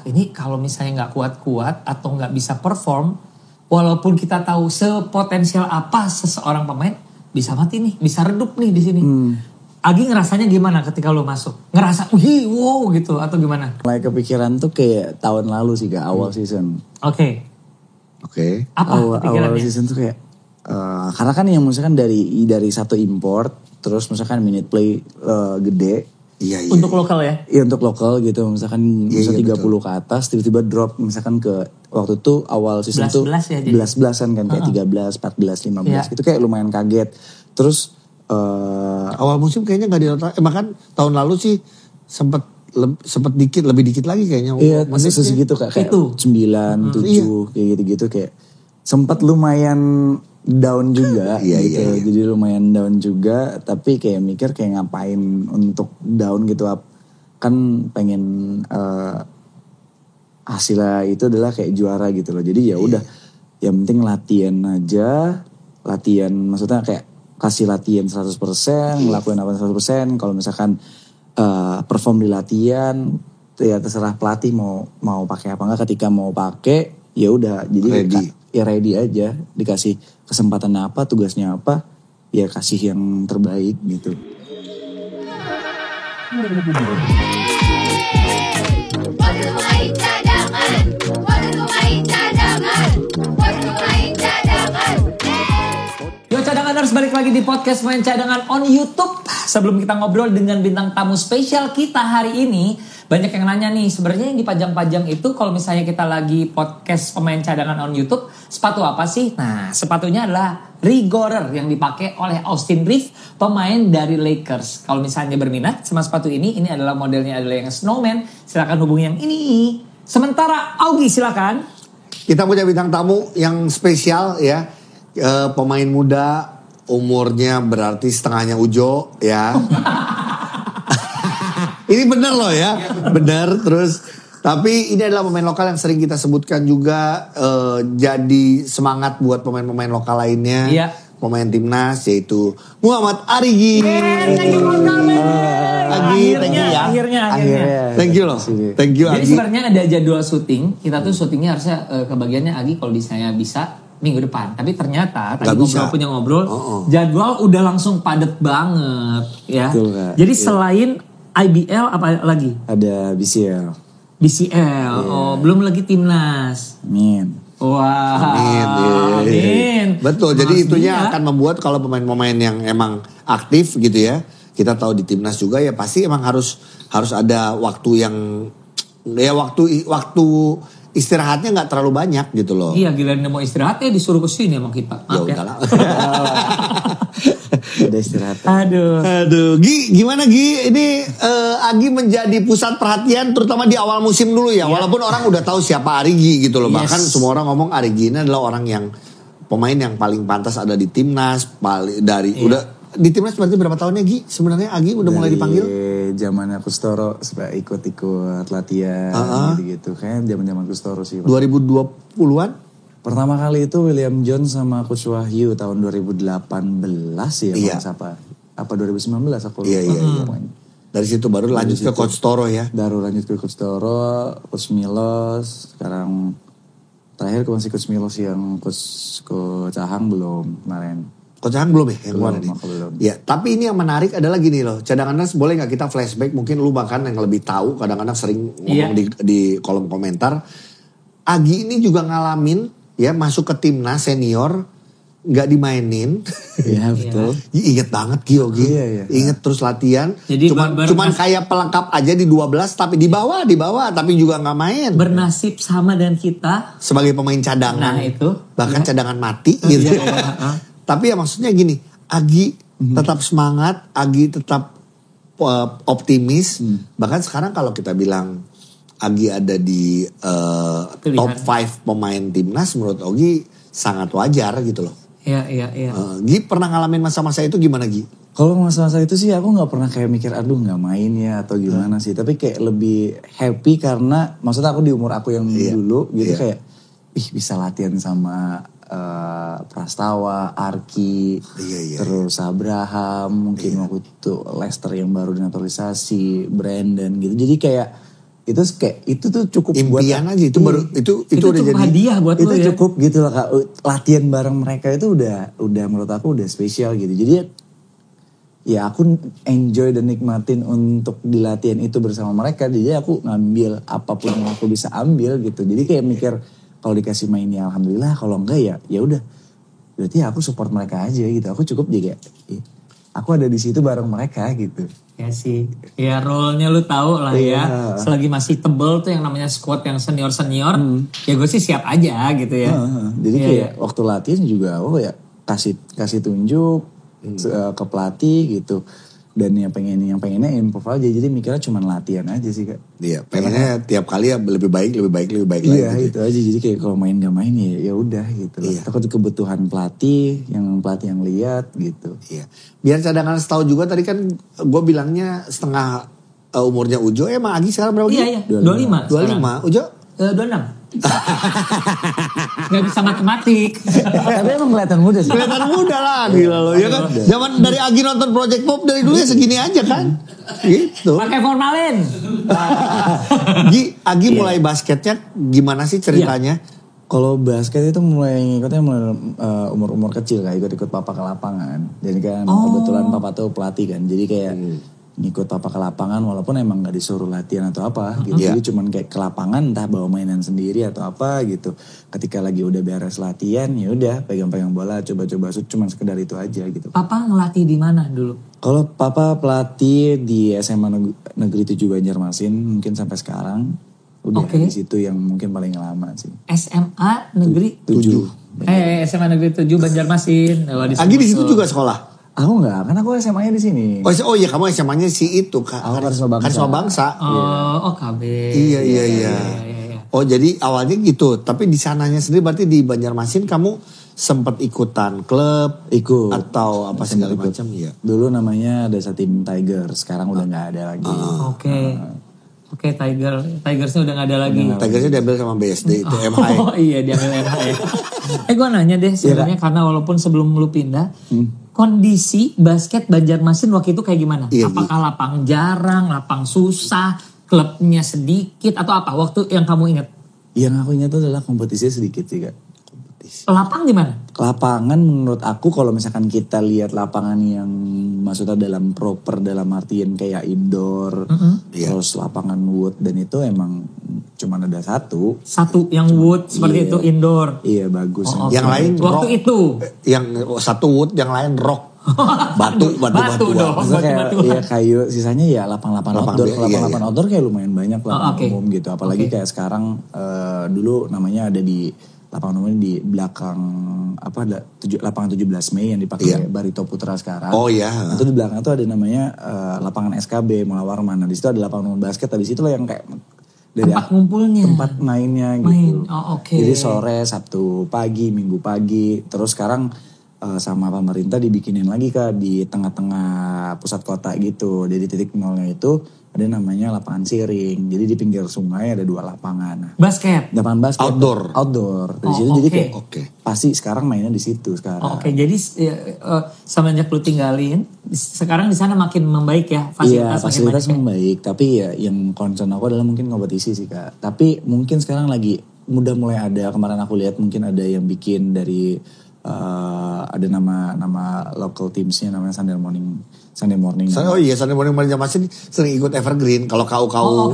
ini kalau misalnya nggak kuat-kuat atau nggak bisa perform, walaupun kita tahu sepotensial apa seseorang pemain, bisa mati nih, bisa redup nih di sini. Agi ngerasanya gimana ketika lo masuk? Ngerasa, wow gitu atau gimana? Mulai kepikiran tuh kayak tahun lalu sih Kak, awal season. Oke. Apa kepikirannya? Awal season tuh kayak, karena kan yang misalkan dari satu import, terus misalkan minute play gede. Iya. Untuk lokal ya? Iya untuk lokal gitu, misalkan bisa 30 betul. ke atas, tiba-tiba drop misalkan ke waktu itu awal season tuh 11 ya, 11-11an kan, kayak 13, 14, 15 gitu, kayak lumayan kaget. Terus Awal musim kayaknya nggak dinonton. Bahkan tahun lalu sih sempat lebih dikit lagi kayaknya. iya segitu Kak, kayak Itu. 9, 7 kayak gitu-gitu, kayak sempat lumayan down juga gitu. Jadi lumayan down juga, tapi kayak mikir kayak ngapain untuk down gitu, kan pengen hasilnya itu adalah kayak juara gitu loh. Jadi ya udah, yang penting latihan aja, maksudnya kayak kasih latihan 100%, ngelakuin apa 100%. Kalau misalkan perform di latihan, ya terserah pelatih mau pakai apa enggak. Ketika mau pakai, ya udah, jadi ready aja, dikasih kesempatan apa, tugasnya apa, ya kasih yang terbaik gitu. Yo cadanganers, balik lagi di podcast Main Cadangan on YouTube. Sebelum kita ngobrol dengan bintang tamu spesial kita hari ini, banyak yang nanya nih, sebenarnya yang dipajang-pajang itu kalau misalnya kita lagi podcast Pemain Cadangan on YouTube, sepatu apa sih? Nah, sepatunya adalah Rigorer yang dipakai oleh Austin Reeves, pemain dari Lakers. Kalau misalnya berminat sama sepatu ini adalah modelnya adalah yang Snowman, silakan hubungi yang ini. Sementara Augie silakan. Kita punya bintang tamu yang spesial ya. Pemain muda, umurnya berarti setengahnya Ujo ya. Ini bener loh ya, bener. Terus tapi ini adalah pemain lokal yang sering kita sebutkan juga, jadi semangat buat pemain-pemain lokal lainnya. Iya. Pemain timnas yaitu Muhammad Arigi. Akhirnya. Thank you loh. Thank you Jadi Agi. sebenarnya ada jadwal syuting. Kita tuh syutingnya harusnya kebagiannya Agi kalau saya bisa minggu depan. Tapi ternyata tadi punya ngobrol, jadwal udah langsung padet banget ya. Betul, Kak. Jadi selain IBL apa lagi? Ada BCL. Oh belum lagi timnas. Amin. Wah. Amin. Betul. Jadi Mas itunya Bia. akan membuat kalau pemain-pemain yang emang aktif gitu ya. Kita tahu di timnas juga ya pasti emang harus ada waktu yang ya waktu istirahatnya nggak terlalu banyak gitu loh. Iya, giliran mau istirahat ya disuruh ke sini sama kita. Ya Maaf udahlah. Ada istirahat. Aduh. Gi, gimana Gi? Ini Agi menjadi pusat perhatian terutama di awal musim dulu ya. Walaupun orang udah tahu siapa Arigi gitu loh. Yes. Bahkan semua orang ngomong Arigi ini adalah orang yang pemain yang paling pantas ada di timnas. Udah di timnas berarti berapa tahunnya Gi? Sebenarnya Agi udah mulai dipanggil? Zamannya Kustoro supaya ikut latihan gitu-gitu. Kayaknya zaman Kustoro sih. 2020-an? Pertama kali itu William Jones sama Coach Wahyu tahun 2018 ya. Iya. Apa 2019 aku lupa. Iya. Dari situ baru lanjut ke Coach Toro ya. Baru lanjut ke Coach Toro, Coach Milos. Sekarang terakhir masih Coach Milos, yang Coach Ahang belum kemarin. Coach Ahang belum ya? Yang kemarin nih. Belum. Ya, tapi ini yang menarik adalah gini loh. Cadanganers boleh gak kita flashback? Mungkin lu bahkan yang lebih tahu. Kadang-kadang sering ngomong di kolom komentar. Agi ini juga ngalamin ya masuk ke timnas senior. Gak dimainin. Iya betul. Ingat banget Giogi. Iya. Ingat terus latihan. Jadi cuman kayak pelengkap aja di 12. Tapi di bawah. Tapi juga gak main. Bernasib sama dengan kita. Sebagai pemain cadangan. Nah itu. Bahkan cadangan mati gitu. Tapi ya maksudnya gini, Agi tetap semangat, Agi tetap optimis. Bahkan sekarang kalau kita bilang Agi ada di top 5 pemain timnas, menurut Ogi sangat wajar gitu loh. Iya. Gi pernah ngalamin masa-masa itu gimana Gi? Kalau masa-masa itu sih aku gak pernah kayak mikir aduh gak main ya atau gimana sih. Tapi kayak lebih happy karena maksudnya aku di umur aku yang dulu gitu kayak bisa latihan sama Prastawa, Arki, terus Abraham, mungkin waktu itu Leicester yang baru dinaturalisasi, Brandon gitu. Jadi kayak itu kayak itu tuh cukup impian buat aja itu baru itu udah cukup jadi hadiah buat itu lo ya. cukup gitu loh Kak. Latihan bareng mereka itu udah menurut aku udah spesial gitu. Jadi ya aku enjoy dan nikmatin untuk di latihan itu bersama mereka. Jadi aku ngambil apapun yang aku bisa ambil gitu. Jadi kayak mikir kalau dikasih main ya alhamdulillah, kalau enggak ya udah. Berarti aku support mereka aja gitu. Aku cukup juga aku ada di situ bareng mereka gitu. Ya sih, ya role-nya lu tahu lah ya. Selagi masih tebel tuh yang namanya squad yang senior-senior, ya gue sih siap aja gitu ya. Jadi kayak waktu latihan juga ya kasih tunjuk ke pelatih gitu. Dan yang pengennya improve aja. Jadi mikirnya cuma latihan aja sih Kak. Iya, pengennya tiap kali ya lebih baik Iya lagi. itu aja. Jadi kayak kalau main gak main ya udah gitu. Iya. Takut kebutuhan pelatih yang lihat gitu. Iya. Biar cadangan tahu juga tadi kan gue bilangnya setengah umurnya Ujo. Emang Agi sekarang berapa? Iya, 25. 25. Ujo? 26. Gak bisa matematik. Tapi emang kelihatan muda sih. Kelihatan muda lah gila lo ya kan. Zaman dari Agi nonton Project Pop dari dulu ya segini aja kan. Gitu. Pakai formalin. Agi mulai basketnya gimana sih ceritanya? Kalau basket itu ngikutnya mulai umur kecil Kak, ikut papa ke lapangan. Jadi kan kebetulan papa tuh pelatih kan. Jadi kayak ngikut papa ke lapangan walaupun emang gak disuruh latihan atau apa gitu. Jadi cuman kayak ke lapangan entah bawa mainan sendiri atau apa gitu. Ketika lagi udah beres latihan ya udah pegang-pegang bola, coba-coba shoot, cuman sekedar itu aja gitu. Papa ngelatih di mana dulu? Kalau papa pelatih di SMA Negeri 7 Banjarmasin mungkin sampai sekarang. Udah di situ yang mungkin paling lama sih. SMA Negeri 7. SMA Negeri 7 Banjarmasin. Agi di situ juga sekolah? Aku enggak, karena aku SMA-nya di sini. Oh iya kamu SMA-nya si itu Karisma Bangsa. Oh KB. Iya. Oh jadi awalnya gitu, tapi di sananya sendiri berarti di Banjarmasin kamu sempat ikutan klub atau apa segala macam ya. Dulu namanya Desa Tim Tiger, sekarang udah nggak ada lagi. Oke, Tigersnya udah gak ada lagi. Tigersnya diambil sama BSD itu MH. Oh iya diambil MH ya. Gue nanya deh sebenarnya karena walaupun sebelum lu pindah, kondisi basket Banjarmasin waktu itu kayak gimana? Apakah lapang jarang, lapang susah, klubnya sedikit atau apa? Waktu yang kamu ingat? Yang aku ingat itu adalah kompetisinya sedikit sih Kak. Lapang gimana? Lapangan menurut aku kalau misalkan kita lihat lapangan yang maksudnya dalam proper dalam artian kayak indoor, terus lapangan wood dan itu emang cuma ada satu yang wood seperti itu indoor. Iya bagus. Yang lain waktu rock, itu yang satu wood, yang lain rock. batu dong. Iya kayu, sisanya ya lapang-lapang outdoor kayak lumayan banyak lah umum gitu. Apalagi kayak sekarang dulu namanya ada di lapangan umumnya di belakang lapangan 17 Mei yang dipakai Barito Putra sekarang. Oh iya. Itu di belakang itu ada namanya lapangan SKB Mula Warman. Nah di situ ada lapangan umum basket. Di situ lah yang kayak dari tempat ngumpulnya, tempat mainnya gitu. Jadi sore, Sabtu pagi, Minggu pagi. Terus sekarang sama pemerintah dibikinin lagi Kak di tengah-tengah pusat kota gitu. Jadi titik nolnya itu ada namanya lapangan siring. Jadi di pinggir sungai ada 2 lapangan. Basket. Lapangan basket. Outdoor. Di situ jadi kayak pasti sekarang mainnya di situ sekarang. Jadi semenjak lu tinggalin, sekarang di sana makin membaik ya fasilitas. Iya, fasilitas membaik. Tapi ya yang concern aku adalah mungkin kompetisi sih Kak. Tapi mungkin sekarang lagi udah mulai ada, kemarin aku lihat mungkin ada yang bikin dari ada nama local teamsnya namanya Sunday Morning. Oh iya Sunday Morning Banjarmasin sering ikut Evergreen kalau KU.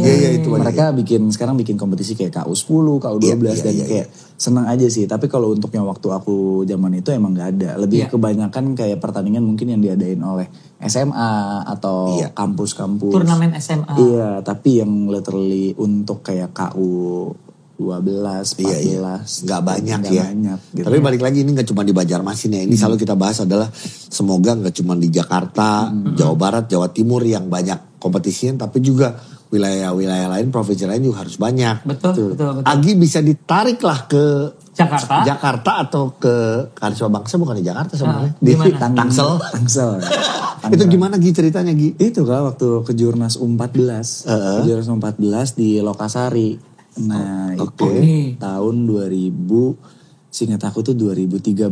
Iya itu. Mereka sekarang bikin kompetisi kayak KU10, KU12 dan kayak senang aja sih. Tapi kalau untuk yang waktu aku zaman itu emang gak ada. Lebih kebanyakan kayak pertandingan mungkin yang diadain oleh SMA atau kampus-kampus. Turnamen SMA. Iya, tapi yang literally untuk kayak KU 12, 14. Gak banyak ya. Gitu. Tapi balik lagi ini gak cuma di Banjarmasin ya. Ini selalu kita bahas adalah semoga gak cuma di Jakarta, Jawa Barat, Jawa Timur yang banyak kompetisinya. Tapi juga wilayah-wilayah lain, provinsi lain juga harus banyak. Betul. Agi bisa ditarik lah ke Jakarta atau ke Karisma Bangsa, bukan di Jakarta sebenarnya. Di Tangsel. Itu gimana Gi ceritanya Gi? Itu Kak waktu Kejurnas U14. Kejurnas U14 di Lokasari. Nah itu tahun 2000, seingat aku tuh 2013.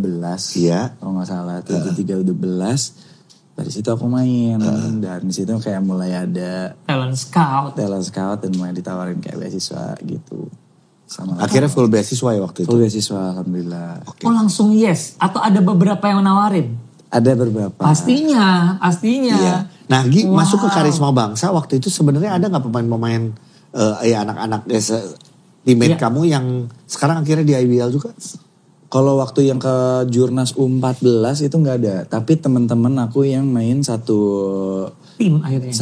Iya. Kalau gak salah 2013. Dari situ aku main dan di situ kayak mulai ada Talent scout. dan mulai ditawarin kayak beasiswa gitu. Sama Akhirnya full beasiswa ya waktu itu. full beasiswa alhamdulillah. Oh langsung yes? Atau ada beberapa yang nawarin? Ada beberapa. Pastinya. Iya. Nah, Gi, Wow. masuk ke Karisma Bangsa waktu itu sebenarnya ada nggak pemain-pemain anak-anak teammate kamu yang sekarang akhirnya di IBL juga? Kalau waktu yang ke Jurnas U14 itu nggak ada, tapi teman-teman aku yang main satu Tim akhirnya.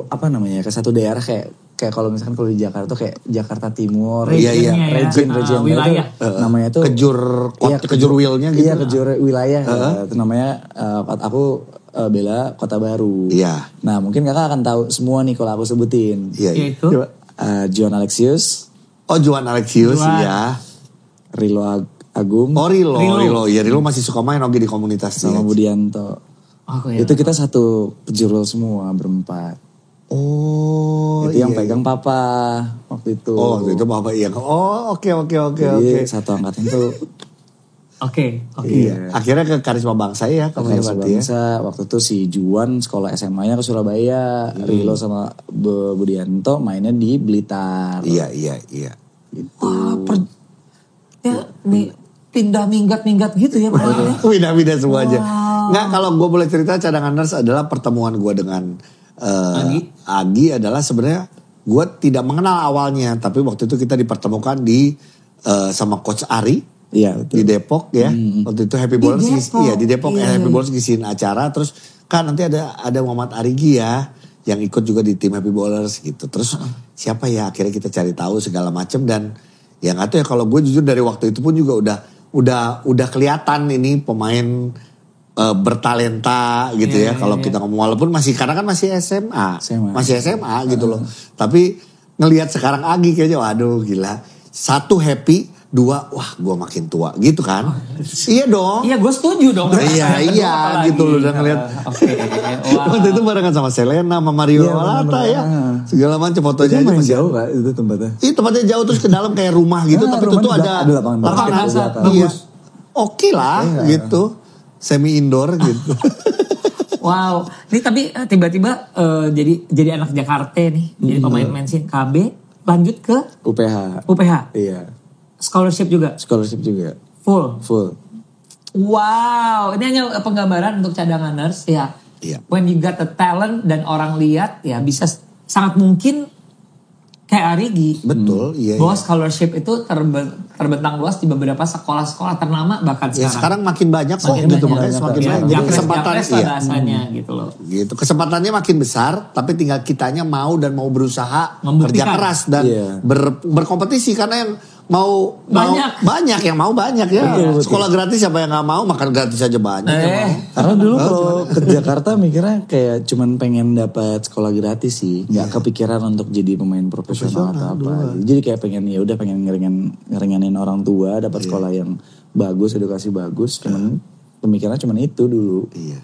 apa namanya ke satu daerah kayak kalau misalkan kalau di Jakarta tuh kayak Jakarta Timur, Regionnya ya. region Wilayah. itu namanya tuh Kejur wheel-nya gitu. Iya kejur wilayah, itu namanya aku bela Kota Baru. Iya. Nah mungkin kakak akan tahu semua nih kalau aku sebutin. Iya. Yaitu. Coba, Juan Alexius, Oh, Juan Alexius, Juan. ya. Rilo Agung, Oh, Rilo. Rilo. Iya, Rilo masih suka main oke di komunitas. sama ya. Budianto. Aku ya. Itu kita satu kejurul semua berempat. Oh, Itu yang iya. pegang papa waktu itu. Oh, waktu itu Bapak iya. Oh, oke. Jadi satu angkatan tuh. Oke. Iya. Akhirnya ke Karisma Bangsa ya, kamu Karisma berarti ya. Bangsa, waktu itu si Juan sekolah SMA-nya ke Surabaya, Rilo sama Budianto mainnya di Blitar. Iya. Wah, ya nih pindah minggat gitu ya Pak. Beda-beda semuanya. Nggak, kalau gue boleh cerita cadanganers adalah pertemuan gue dengan Agi adalah sebenarnya gue tidak mengenal awalnya, tapi waktu itu kita dipertemukan di sama Coach Ari. Iya, Di Depok ya. Waktu itu Happy Ballers di Depok Iya. Happy Ballers ngisiin acara, terus kan nanti ada Muhammad Arigi ya yang ikut juga di tim Happy Ballers gitu. Terus siapa ya, akhirnya kita cari tahu segala macam, dan ya nggak tahu ya, kalau gue jujur dari waktu itu pun juga udah kelihatan ini pemain bertalenta gitu ya. Kalau kita ngomong, walaupun masih karena kan masih SMA. Masih SMA gitu loh. Tapi ngelihat sekarang Agi kayaknya waduh gila. Satu happy, dua wah gue makin tua gitu kan. Iya dong. Iya gue setuju dong. Iya gitu loh udah ngeliat. Oke. Waktu itu barengan sama Selena, sama Mario Walata ya. Segala macam fotonya Itu aja main masih jauh Kak itu tempatnya. Iya tempatnya jauh terus ke dalam kayak rumah gitu, tapi rumah itu di ada lapangan basah. Iya. Oke lah gitu. Semi indoor gitu. Wow. Ini tapi tiba-tiba jadi anak Jakarta nih. Jadi pemain Mensin KB. Lanjut ke UPH. Iya. Scholarship juga. Scholarship juga. Full. Wow. Ini hanya penggambaran untuk cadanganers ya. Iya. When you got the talent dan orang lihat ya bisa sangat mungkin kayak Arigi. Betul, iya. Bahwa scholarship itu terbentang luas di beberapa sekolah-sekolah ternama bahkan Ya sekarang. sekarang makin banyak kok Makin gitu, banyak. makanya semakin Ya, banyak. Jadi kesempatan japres lah bahasanya gitu loh. gitu. Kesempatannya makin besar, tapi tinggal kitanya mau berusaha kerja Membuktikan. keras dan berkompetisi, karena yang mau banyak yang mau banyak ya. Betul. Sekolah gratis siapa yang nggak mau, makan gratis aja banyak. yang mau. Karena dulu kalau ke Jakarta mikirnya kayak cuman pengen dapat sekolah gratis sih, nggak kepikiran untuk jadi pemain profesional atau apa. Jadi kayak pengen ngeringanin orang tua, dapat sekolah yang bagus, edukasi bagus. Cuman pemikirannya cuman itu dulu. Iya.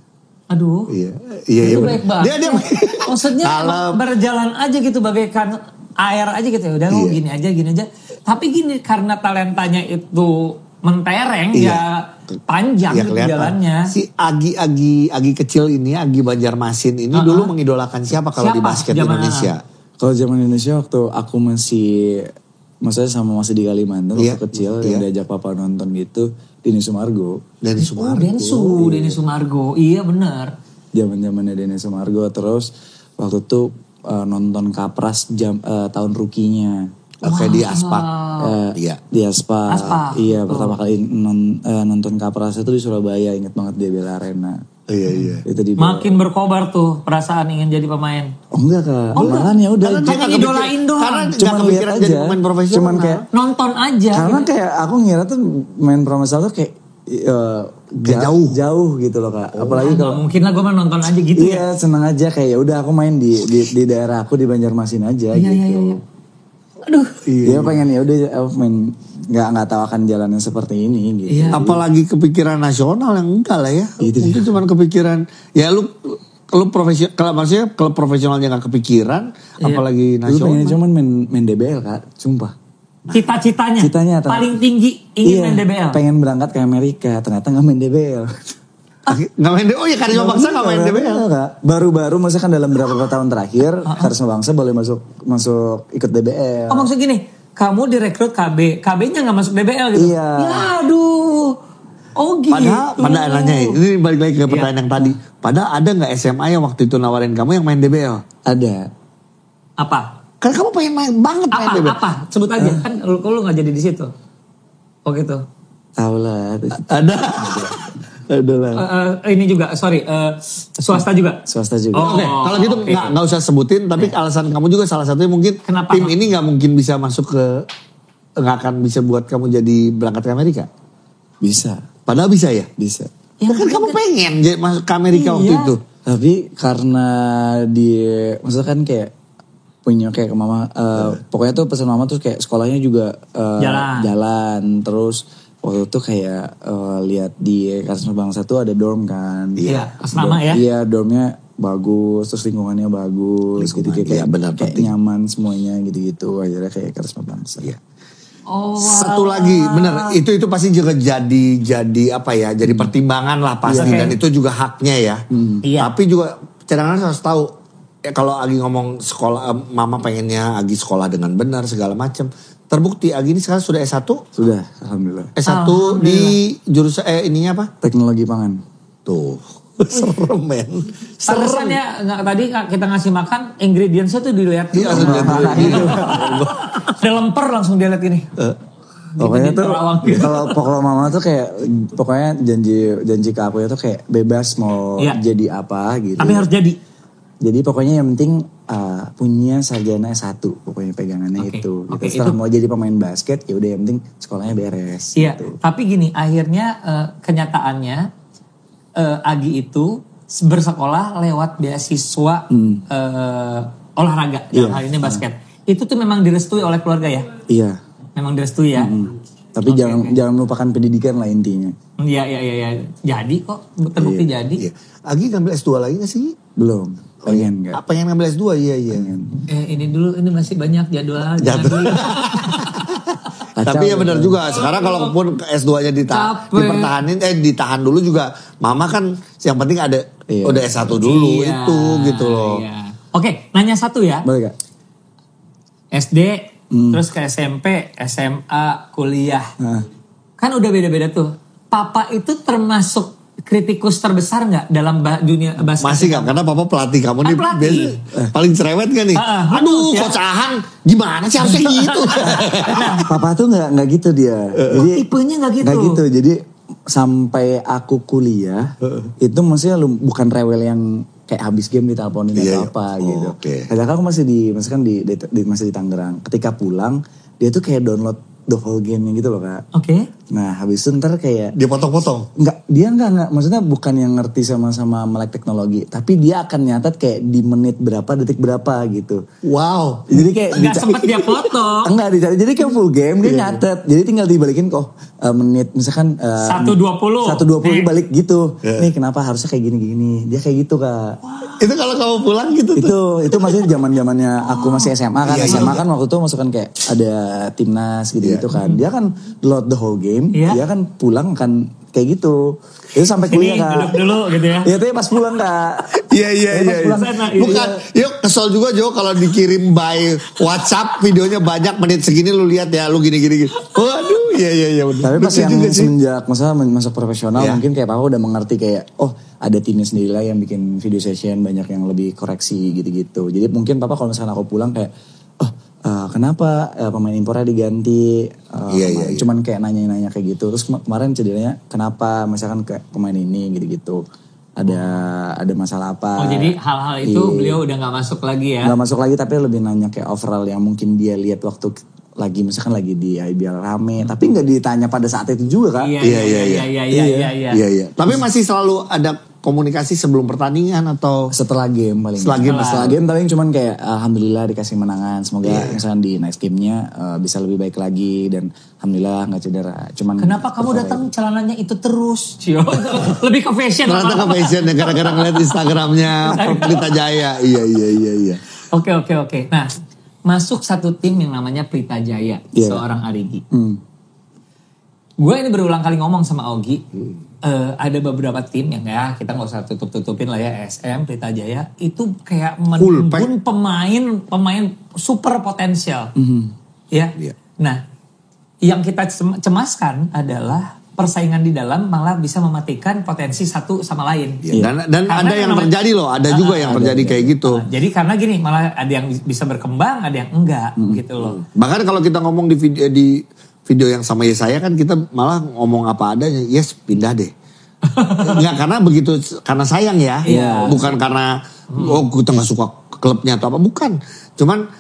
Aduh. Iya. Itu baik banget. Dia Maksudnya Kalau- berjalan aja gitu bagaikan air aja gitu ya. Udah gini aja. Tapi gini karena talentanya itu mentereng ya panjang gitu kelihatan. jalannya. Si Agi kecil ini, Agi Banjarmasin ini dulu mengidolakan siapa kalau di basket Zaman Indonesia? Kalau zaman Indonesia waktu aku maksudnya masih di Kalimantan waktu kecil yang diajak papa nonton gitu, Denny Sumargo. Denny Sumargo. Iya benar. Zaman-zamannya Denny Sumargo, terus waktu itu nonton Kapras tahun rukinya. Oke, di Aspak. Iya. Di Aspak. Iya, Betul. pertama kali nonton Kapras itu di Surabaya, inget banget di Bela Arena. Iya. Itu di Makin berkobar tuh perasaan ingin jadi pemain. Oh enggak Kak, malahan ya udah. Hanya idolain doang. Karena Cuman gak kepikiran lihat jadi aja. pemain profesional. Cuman kayak Nonton aja. karena gitu. kayak aku ngira tuh main profesional tuh kayak jauh gitu loh Kak. Apalagi Nggak kalau mungkin lah gue mah nonton aja gitu ya. iya seneng aja kayak ya udah aku main di daerah aku di Banjarmasin aja gitu. Iya. Aduh. Dia pengen ya udah aku main nggak tahu akan jalannya seperti ini gitu. Iya. Apalagi kepikiran nasional yang enggak lah ya. Itu Mungkin cuma kepikiran. Ya lu profesional, kalau maksudnya kalau profesionalnya gak kepikiran, apalagi Dulu nasional. pengennya cuman main DBL Kak, sumpah. Cita-citanya paling tinggi ingin main DBL. Pengen berangkat ke Amerika, ternyata nggak main DBL. Nggak main DBL. Oh iya Karisma Bangsa nggak main DBL. Enggak. Baru-baru maksudnya kan dalam beberapa tahun terakhir Karisma Bangsa boleh masuk ikut DBL. Oh maksud gini, kamu direkrut KB, KB-nya nggak masuk DBL gitu? Iya. Ya aduh. Oh gitu. Padahal nanya ini balik lagi ke pertanyaan yang tadi. Padahal ada nggak SMA yang waktu itu nawarin kamu yang main DBL? Ada. Apa? Kan kamu pengen main banget main DBL. Apa? Sebut aja. Kan lu nggak jadi di situ. Oh gitu. Tahu lah. Ada. Ada lah. Ini juga, sorry, swasta juga. Swasta juga. Oh, Oke, kalau gitu oke. nggak usah sebutin. Tapi alasan kamu juga salah satunya mungkin Kenapa? tim ini nggak mungkin bisa masuk ke, nggak akan bisa buat kamu jadi berangkat ke Amerika. Bisa. Padahal bisa ya. Bisa. Ya kan kamu pengen jadi masuk ke Amerika waktu Iya. itu. Tapi karena maksudnya kan kayak punya kayak ke mama, pokoknya tuh pesan mama tuh kayak sekolahnya juga jalan. Terus waktu itu kayak lihat di Karisma Bangsa tuh ada dorm kan. Iya, asrama ya. Iya, dormnya bagus, terus lingkungannya bagus, gitu Lingkungan, iya, benar, kayak penting. nyaman semuanya gitu-gitu. Akhirnya kayak Karisma Bangsa. Iya. Oh, Satu lagi, bener itu pasti juga jadi apa ya, jadi pertimbangan lah pasti Iya. dan itu juga haknya ya. Iya. Tapi juga cadangan harus tahu ya, kalau Agi ngomong sekolah, mama pengennya Agi sekolah dengan benar segala macam. Terbukti Agi ini sekarang sudah S1. Sudah, alhamdulillah. S1 di jurusan ininya apa? Teknologi pangan. Tuh. Serem men. Pantesannya tadi kita ngasih makan, ingredientsnya tuh dilihat dulu. Iya, langsung dilihat. Ada lemper langsung dia lihat ini. Pokoknya tuh terawang gitu. kalau mama tuh kayak pokoknya janji ke aku itu kayak bebas mau Iya. jadi apa gitu. Tapi harus jadi. Jadi pokoknya yang penting punya sarjana S1 pokoknya pegangannya Oke, itu. oke, Setelah itu. mau jadi pemain basket ya udah yang penting sekolahnya beres. Iya, gitu. tapi gini, akhirnya kenyataannya Agi itu bersekolah lewat beasiswa olahraga, dalam hal ini basket. Itu tuh memang direstui oleh keluarga ya? Iya. Memang direstui ya? Tapi jangan melupakan pendidikan lah intinya. Iya. Jadi kok, terbukti jadi. Iya. Agi ngambil S2 lagi gak sih? Belum. Pengen nggak? Pengen ngambil S2, iya. Ini dulu, ini masih banyak jadwal. Jangan Jadwal. dulu. Tapi ya benar juga. Sekarang kalau pun S2-nya Capek. dipertahanin, ditahan dulu juga. Mama kan yang penting ada udah S1 dulu Iya, itu gitu loh. iya. Oke, nanya satu ya. Boleh gak? SD, terus ke SMP, SMA, kuliah. Nah. Kan udah beda-beda tuh. Papa itu termasuk kritikus terbesar nggak dalam dunia basket? Masih gak? Karena papa pelatih kamu Kan nih pelatih. biasa paling cerewet kan nih. Aduh, ya. Coach Ahang gimana sih harusnya gitu. Papa tuh nggak gitu dia. Jadi Tipenya nggak gitu. Nggak gitu. Jadi sampai aku kuliah itu maksudnya bukan rewel yang kayak habis game diteleponin Iya, atau apa iya. gitu. Oke. Kadang aku masih masih di Tangerang. Ketika pulang dia tuh kayak download the whole game gitu loh Kak. Oke. Nah habis itu ntar kayak Dia potong-potong. dia nggak maksudnya bukan yang ngerti sama melek teknologi, tapi dia akan nyatat kayak di menit berapa, detik berapa gitu. Wow. Jadi kayak Nggak sempet dia potong. enggak dicari, jadi kayak full game dia nyatet, jadi tinggal dibalikin kok menit misalkan 1:20. 1:20 balik gitu. Nih kenapa harusnya kayak gini dia kayak gitu Kak. Itu kalau kamu pulang gitu tuh. Itu masih zamannya aku masih SMA kan. Iya, SMA iya. kan waktu itu masukkan kayak ada timnas gitu kan. Dia kan load the whole game, Iya. dia kan pulang kan kayak gitu. Itu sampai kuliah Ini Kak. duduk dulu gitu ya. Iya, tapi pas pulang Kak. Iya. Pas pulang sana, Bukan, yuk kesel juga Jo kalau dikirim by WhatsApp videonya banyak menit segini lu lihat ya lu gini. Waduh, iya. Tapi pas Lucu yang juga sih. semenjak masalah masuk profesional Iya. mungkin kayak papa udah mengerti kayak ada timnya sendiri lah yang bikin video session, banyak yang lebih koreksi gitu-gitu. Jadi mungkin papa kalau misalnya aku pulang kayak kenapa pemain impornya diganti? Iya. Cuman kayak nanya-nanya kayak gitu. Terus kemarin cederanya kenapa misalkan kayak pemain ini gitu-gitu. Ada masalah apa? Oh jadi hal-hal itu Iya. beliau udah nggak masuk lagi ya? Nggak masuk lagi, tapi lebih nanya kayak overall yang mungkin dia lihat waktu lagi misalkan lagi di IBL rame, tapi nggak ditanya pada saat itu juga Kak. Iya. Tapi masih selalu ada komunikasi sebelum pertandingan atau Setelah game paling. Setelah game. paling cuman kayak alhamdulillah dikasih menangan. Semoga misalkan di next game-nya bisa lebih baik lagi dan alhamdulillah nggak cedera. Cuman Kenapa kamu datang celananya itu terus? Cio? Lebih ke fashion. ternyata ke fashion ya gara-gara ngeliat Instagramnya Pelita Jaya. Iya. Oke. Nah, masuk satu tim yang namanya Pelita Jaya, Iya. seorang Arigi. Gue ini berulang kali ngomong sama Ogi, ada beberapa tim yang ya kita nggak usah tutup-tutupin lah ya, SM, Pelita Jaya itu kayak menimbun pemain super potensial, ya. Nah, yang kita cemaskan adalah persaingan di dalam malah bisa mematikan potensi satu sama lain. Dan ada yang terjadi loh, ada juga yang terjadi kayak gitu. Jadi karena gini, malah ada yang bisa berkembang, ada yang enggak gitu loh. Bahkan kalau kita ngomong di video yang sama saya kan kita malah ngomong apa adanya, yes pindah deh. Nggak karena begitu, karena sayang ya, bukan karena kita nggak suka klubnya atau apa, bukan. Cuman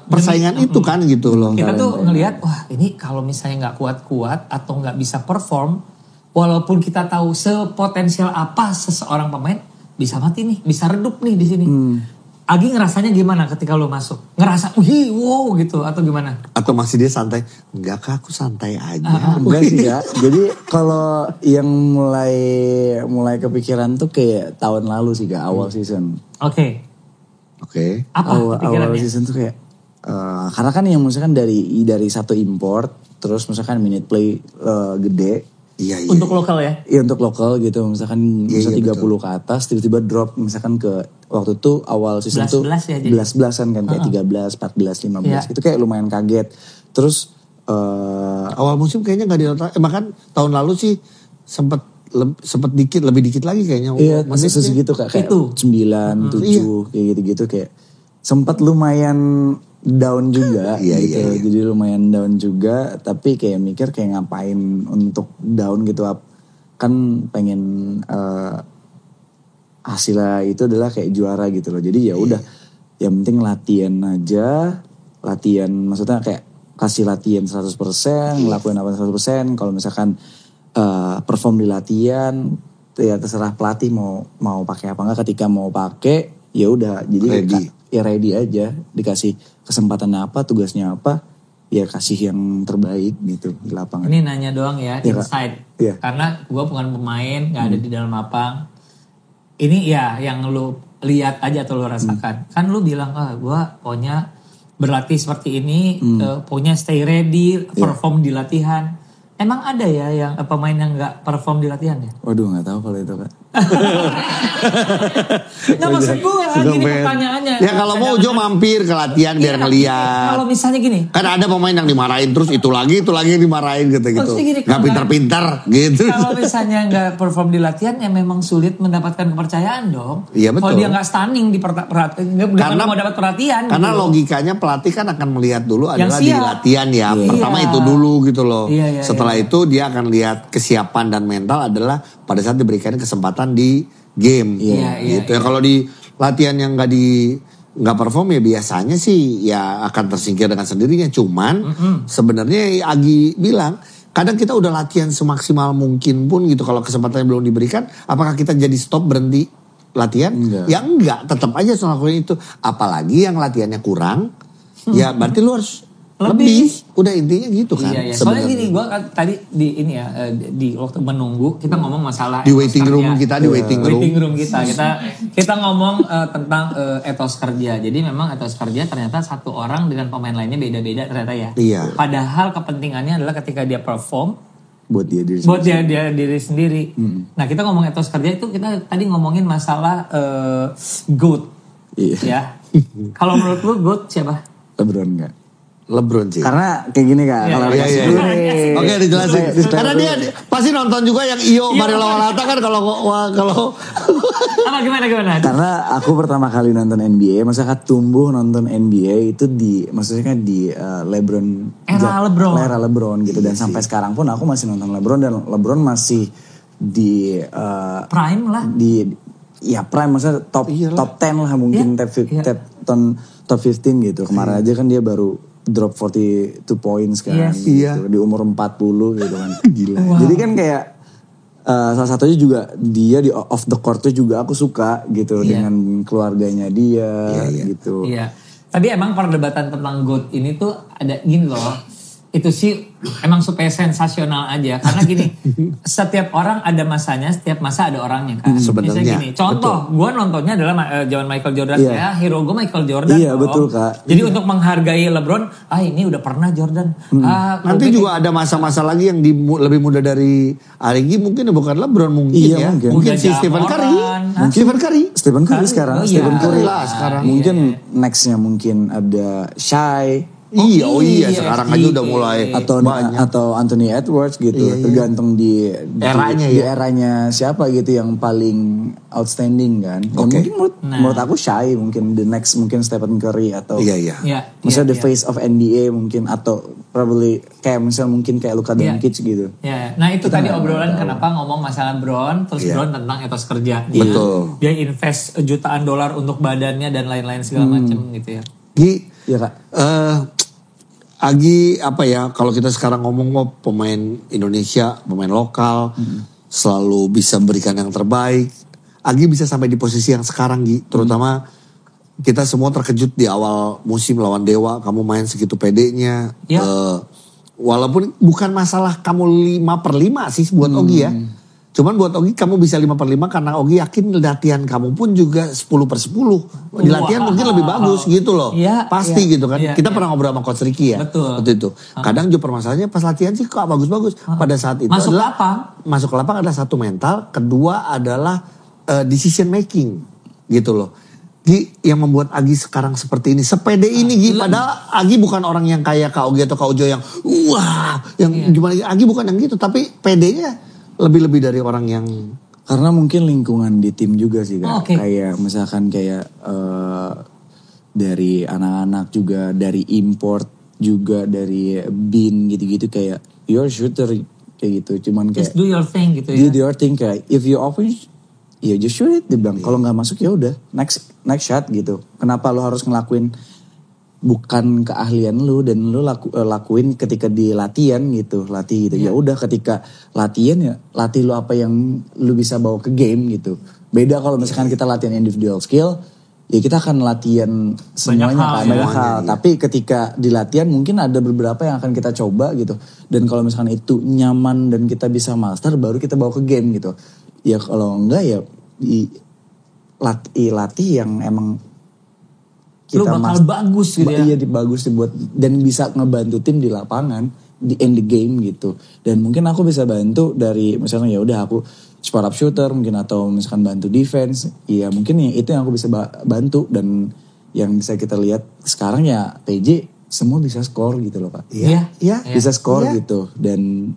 persaingan itu kan gitu loh. Kita tuh ngelihat, wah ini kalau misalnya nggak kuat-kuat atau nggak bisa perform, walaupun kita tahu sepotensial apa seseorang pemain, bisa mati nih, bisa redup nih di sini. Agi ngerasanya gimana ketika lo masuk? Ngerasa, wow gitu atau gimana? Atau masih dia santai? Enggak kak, aku santai aja. Enggak sih ya. Jadi kalau yang mulai kepikiran tuh kayak tahun lalu sih kak, awal season. Oke. Apa awal season tuh kayak karena kan yang misalkan dari satu import, terus misalkan minute play gede. Iya. Untuk lokal ya? Iya untuk lokal gitu, misalkan bisa 30 betul. Ke atas, tiba-tiba drop misalkan ke waktu itu awal season tuh 11-an kan, kayak 13, 14, 15 itu kayak lumayan kaget. Terus awal musim kayaknya nggak dinotak, bahkan tahun lalu sih sempat lebih dikit lagi kayaknya. Iya, masih segitu kayak 9, 7 kayak gitu-gitu, kayak sempat lumayan down juga gitu. Jadi lumayan down juga, tapi kayak mikir kayak ngapain untuk down gitu, kan pengen hasilnya itu adalah kayak juara gitu loh. Jadi ya udah, yang penting latihan aja, maksudnya kayak kasih latihan 100%, ngelakuin apa 100%. Kalau misalkan perform di latihan, ya terserah pelatih mau pakai apa enggak. Ketika mau pakai, ya udah, jadi ready aja, dikasih kesempatannya apa, tugasnya apa, ya kasih yang terbaik gitu di lapangan. Ini nanya doang ya, insight. Iya. Karena gue bukan pemain, gak ada di dalam lapang. Ini ya yang lu lihat aja atau lu rasakan. Kan lu bilang, gue pokoknya berlatih seperti ini, pokoknya stay ready, perform di latihan. Emang ada ya yang pemain yang gak perform di latihan ya? Waduh, gak tahu kalau itu kak. Nggak, maksud gue gini pertanyaannya. Ya kalau mau Jo mampir ke latihan biar ngeliat. Kalau misalnya gini. Kan ada pemain yang dimarahin terus itu lagi yang dimarahin gitu. Gak pintar-pintar gitu. Kalau misalnya gak perform di latihan ya memang sulit mendapatkan kepercayaan dong. Iya betul. Kalau dia gak stunning di karena mau dapat perhatian. Karena gitu. logikanya pelatih kan akan melihat dulu adalah di siap. latihan ya. Pertama itu dulu gitu loh. Setelah itu dia akan lihat kesiapan dan mental adalah pada saat diberikan kesempatan di game gitu ya. Kalau di latihan yang nggak perform ya biasanya sih ya akan tersingkir dengan sendirinya. Cuman sebenarnya Agi bilang kadang kita udah latihan semaksimal mungkin pun gitu, kalau kesempatannya belum diberikan, apakah kita jadi stop berhenti latihan? Ya enggak, tetap aja ngelakuin itu. Apalagi yang latihannya kurang, ya berarti lu harus lebih. Udah intinya gitu kan. Iya. Soalnya gini, gue kan tadi di waktu menunggu kita ngomong masalah di waiting room kita, kita ngomong tentang etos kerja. Jadi memang etos kerja ternyata satu orang dengan pemain lainnya beda-beda ternyata ya. Iya. Padahal kepentingannya adalah ketika dia perform buat dia diri sendiri. Nah, kita ngomong etos kerja itu kita tadi ngomongin masalah GOAT. Iya. Ya. Kalau menurut lu GOAT siapa? LeBron enggak? LeBron sih. Karena kayak gini kak. Oke, dijelasin. Karena dia pasti nonton juga yang Mario Lawalata kan kalau apa gimana? Karena aku pertama kali nonton NBA, maksudnya tumbuh nonton NBA itu maksudnya di LeBron era LeBron gitu, dan sampai sekarang pun aku masih nonton LeBron, dan LeBron masih di prime lah. Prime, maksudnya top 10 lah mungkin, top 15 gitu. Kemarin aja kan dia baru drop 42 points kan gitu, di umur 40 gitu kan. Gila. Wow. Jadi kan kayak salah satunya juga dia di off the court tuh juga aku suka gitu, dengan keluarganya dia gitu. Iya. Tapi emang perdebatan tentang GOAT ini tuh ada gini loh. itu sih emang supaya sensasional aja. Karena gini, setiap orang ada masanya, setiap masa ada orangnya kan. Sebenarnya, Misalnya gini, contoh, gue nontonnya adalah zaman Michael Jordan. Iya. Ya, hero gue Michael Jordan. Iya, betul, Kak. Jadi untuk menghargai LeBron, ini udah pernah Jordan. Nanti juga ada masa-masa lagi yang lebih muda dari Arigi, mungkin bukan LeBron mungkin Iya, ya. mungkin. Mungkin si Udah Stephen Curry. Jamoran. Stephen Curry sekarang. Oh, iya. Stephen Curry lah sekarang. Mungkin nextnya mungkin ada Shai. Iya, sekarang aja udah mulai banyak. Atau Anthony Edwards gitu, tergantung di Eranya di ya. eranya siapa gitu yang paling outstanding kan. Ya Oke. mungkin menurut aku Shai mungkin the next mungkin Stephen Curry atau Iya. misalnya the face of NBA mungkin atau probably kayak misalnya mungkin kayak Luka Doncic gitu. Ya, nah itu tadi obrolan kenapa ngomong masalah Bron, terus Bron tentang etos kerja. Betul. Dia invest jutaan dolar untuk badannya dan lain-lain segala macam gitu ya. Gi, Iya Kak. Agi apa ya, kalau kita sekarang ngomong pemain Indonesia, pemain lokal, selalu bisa berikan yang terbaik. Agi bisa sampai di posisi yang sekarang Gi, terutama kita semua terkejut di awal musim lawan Dewa, kamu main segitu pedenya. Ya. Walaupun bukan masalah kamu 5/5 sih buat Ogi ya. Cuman buat Ogi kamu bisa 5/5 karena Ogi yakin latihan kamu pun juga 10/10. Di latihan mungkin lebih bagus gitu loh. Iya, Pasti iya, gitu kan. iya, Kita iya. pernah ngobrol sama Coach Ricky ya. Betul. Waktu itu. Kadang juga permasalahannya pas latihan sih kok bagus-bagus. Pada saat itu Masuk adalah lapang. masuk ke lapang adalah satu mental, kedua adalah decision making gitu loh. Gi, yang membuat Agi sekarang seperti ini, sepede ini Gi, padahal Agi bukan orang yang kayak Kak Ogi atau Kak Ojo yang wah, yang gimana, Agi bukan yang gitu, tapi pedenya lebih-lebih dari orang yang Karena mungkin lingkungan di tim juga sih Kak. Oke. Kayak misalkan kayak dari anak-anak juga, dari import juga, dari bin gitu-gitu kayak you're shooter kayak gitu. Cuman kayak Just do your thing gitu ya. do your thing kayak if you open ya just shoot it, dia bilang. Kalau nggak masuk ya udah next shot gitu. Kenapa lo harus ngelakuin bukan keahlian lu dan lu lakuin ketika di latihan gitu, latih gitu. Ya udah ketika latihan ya latih lu apa yang lu bisa bawa ke game gitu. Beda kalau misalkan kita latihan individual skill, ya kita akan latihan semuanya banyak hal. Tapi ketika di latihan mungkin ada beberapa yang akan kita coba gitu. Dan kalau misalkan itu nyaman dan kita bisa master, baru kita bawa ke game gitu. Ya kalau enggak ya latih yang emang Lu bakal bagus gitu ya. Iya bagus dibuat dan bisa ngebantu tim di lapangan di end the game gitu. Dan mungkin aku bisa bantu dari misalnya ya udah aku spot up shooter mungkin atau misalkan bantu defense. Iya mungkin ya itu yang aku bisa bantu dan yang bisa kita lihat sekarang ya PJ semua bisa skor gitu loh Pak. Iya. Bisa skor gitu dan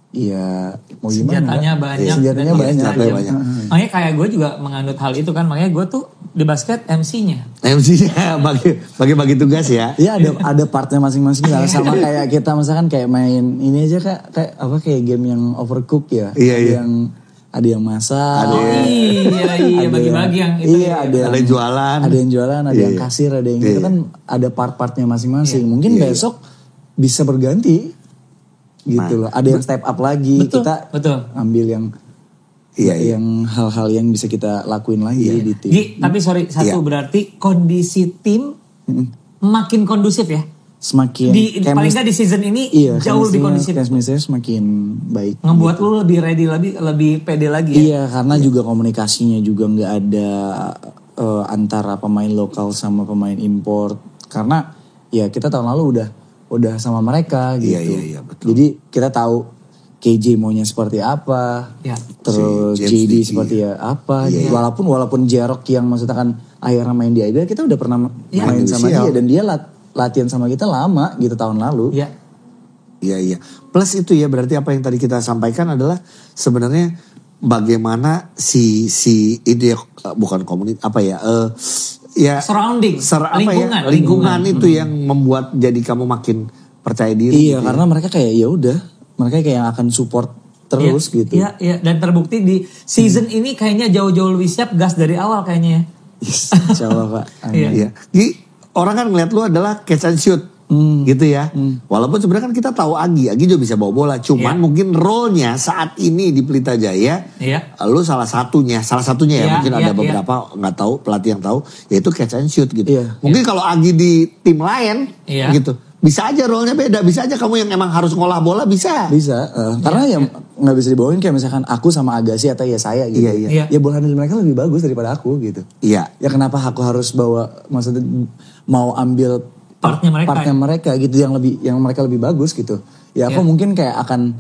ya mau gimana? Senjatanya banyak. Senjatanya dan banyak. banyak. Makanya kayak gue juga menganut hal itu kan. Makanya gue tuh di basket MC-nya. MC-nya bagi tugas ya. Iya ada partnya masing-masing lah. Sama kayak kita misalkan kayak main ini aja kayak game yang overcook ya. Iya. Ada yang masak. Iya bagi-bagi yang itu. Iya Ada yang jualan. Ada yang jualan, ada yang kasir, ada yang itu kan ada part-partnya masing-masing. Mungkin besok bisa berganti gitu loh. Ada yang step up lagi. Betul, Kita ambil yang yang hal-hal yang bisa kita lakuin lagi di tim. Tapi sorry satu berarti kondisi tim makin kondusif ya. Semakin paling nggak di season ini jauh lebih kondusif. Chemistry semakin baik. Ngebuat lu lebih ready lebih pede lagi ya. Iya karena juga komunikasinya juga nggak ada antara pemain lokal sama pemain import. Karena ya kita tahun lalu udah sama mereka gitu. Iya, betul. Jadi kita tahu KJ maunya seperti apa, terus JD seperti apa. Walaupun Jarok yang maksudnya kan akhirnya main di IBL, kita udah pernah main sama dia dan dia latihan sama kita lama gitu tahun lalu. Iya. Plus itu ya berarti apa yang tadi kita sampaikan adalah sebenarnya bagaimana si ide bukan komunitas apa ya surrounding, lingkungan itu yang membuat jadi kamu makin percaya diri. Iya, karena mereka kayak ya udah, mereka kayak yang akan support terus gitu. Iya, dan terbukti di season ini kayaknya jauh-jauh lebih siap gas dari awal kayaknya ya. Yes, insyaallah Pak. Iya. Orang kan ngeliat lu adalah catch and shoot. Gitu ya. Walaupun sebenarnya kan kita tahu Agi juga bisa bawa bola. Cuman mungkin role-nya saat ini di Pelita Jaya, lu salah satunya ya. Mungkin ada beberapa nggak tahu pelatih yang tahu, yaitu catch and shoot gitu. Mungkin kalau Agi di tim lain gitu, bisa aja role-nya beda, bisa aja kamu yang emang harus ngolah bola bisa. Bisa, karena ya nggak bisa dibohongin kayak misalkan aku sama Agassi atau ya saya gitu. Iya. Ya bola handle mereka lebih bagus daripada aku gitu. Iya. Ya kenapa aku harus bawa, maksudnya mau ambil partnya mereka gitu yang mereka lebih bagus gitu. Ya aku mungkin kayak akan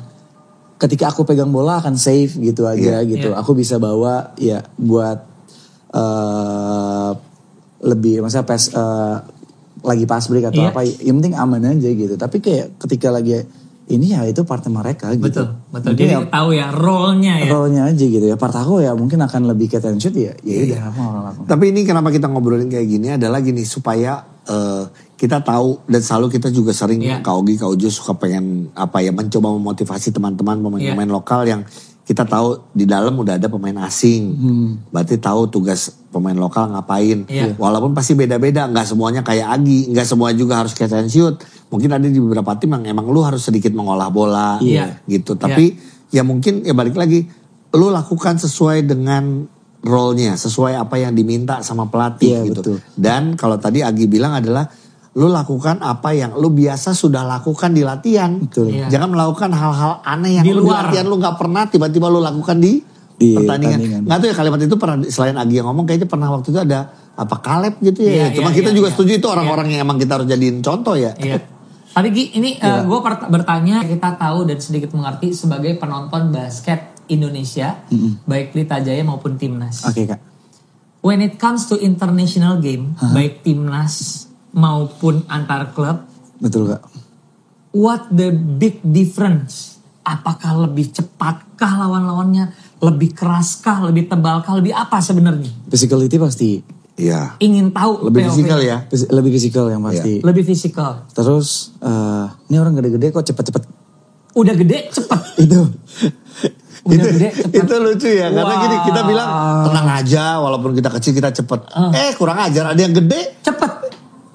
ketika aku pegang bola akan save gitu aja gitu. Aku bisa bawa ya buat lebih maksudnya lagi pas break atau apa, yang penting aman aja gitu. Tapi kayak ketika lagi ini ya itu partnya mereka gitu. Betul. Jadi tahu ya role-nya ya. Role-nya aja gitu ya. Part aku ya mungkin akan lebih catch and shoot ya. Ya udah aku. Tapi ini kenapa kita ngobrolin kayak gini adalah gini supaya kita tahu dan selalu kita juga sering Kak Ujo suka pengen mencoba memotivasi teman-teman pemain-pemain lokal yang kita tahu di dalam udah ada pemain asing. Berarti tahu tugas pemain lokal ngapain. Walaupun pasti beda-beda, nggak semuanya kayak Agi, nggak semua juga harus catch and shoot. Mungkin ada di beberapa tim yang emang lu harus sedikit mengolah bola gitu. Tapi ya mungkin ya balik lagi, lu lakukan sesuai dengan role-nya, sesuai apa yang diminta sama pelatih gitu. Betul. Dan kalau tadi Agi bilang adalah lu lakukan apa yang lu biasa sudah lakukan di latihan. Betul. Jangan melakukan hal-hal aneh yang Di lu di luar. latihan lu gak pernah tiba-tiba lu lakukan di pertandingan. Nggak tuh ya kalimat itu pernah selain Agi yang ngomong kayaknya pernah waktu itu ada apa Caleb gitu ya. Cuma kita juga setuju itu orang-orang yang emang kita harus jadiin contoh ya. Iya. Tapi Gi, ini gue bertanya, kita tahu dan sedikit mengerti sebagai penonton basket Indonesia, baik Pelita Jaya maupun Timnas. Oke, Kak. When it comes to international game, baik Timnas maupun antar klub, Betul, Kak. what the big difference? Apakah lebih cepatkah lawan-lawannya? Lebih keraskah? Lebih tebalkah? Lebih apa sebenarnya? Physicality pasti. Iya. Ingin tahu. Lebih POV. fisikal ya. Lebih fisikal yang pasti. Lebih fisikal. Terus ini orang gede-gede kok cepet-cepet. Udah gede cepet. Itu. Udah gede cepet. Itu lucu ya. Karena gini kita bilang tenang aja walaupun kita kecil kita cepet. Kurang ajar ada yang gede. Cepet.